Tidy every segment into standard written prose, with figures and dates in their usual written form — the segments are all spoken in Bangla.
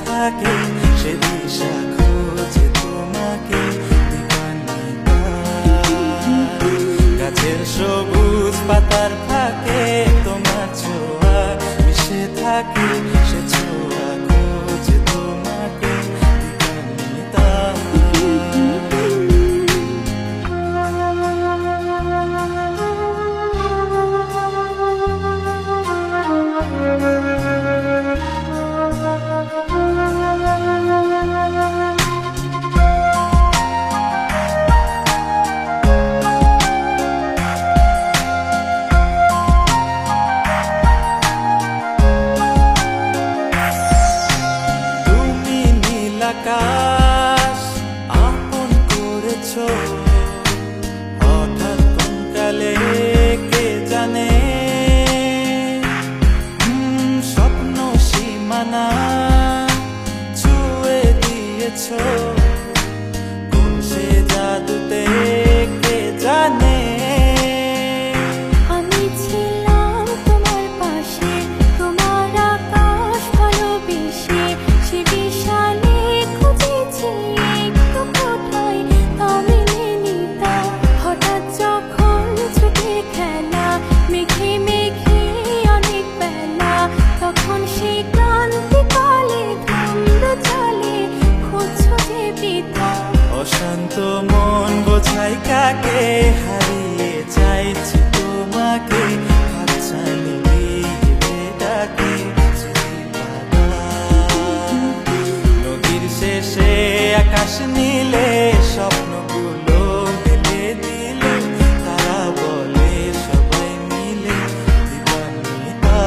থাকে সে দিশা খোঁজে তোমাকে দিবানিতা। গাছের সবুজ পাতার ফাঁকে তোমার ছোঁয়া মিশে থাকে সে ছোঁয়া খোঁজে তোমাকে দিবানিতা। আকাশ আপন করেছো হঠাৎ কোন কালে কে জানে, স্বপ্ন সীমানা ছুঁয়ে দিয়েছো কোন সে জাদুতে কে জানে। আমি ছিলাম তোমার পাশে, তোমার আকাশ ভালোবেসে, সে বিশালে খুঁজেছি একটু কোথায় থামিয়ে নিতা। হঠাৎ যখন ছুটে খেলা মেঘে মেঘে অনেক বেলা, তখন সেই ক্রান্তিকালে ধুম্র চলে খুঁজছো যে পিতা। অশান্ত মন বোঝাই কাকে হারিয়ে চাইছি তোমাকে হাতছানি দিয়ে ডাকে নদীর শেষে আকাশ নীলে স্বপ্নগুলো মেলে দিলে তারা বলে সবাই মিলে দিবানিতা।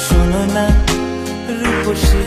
শোনো না রূপসী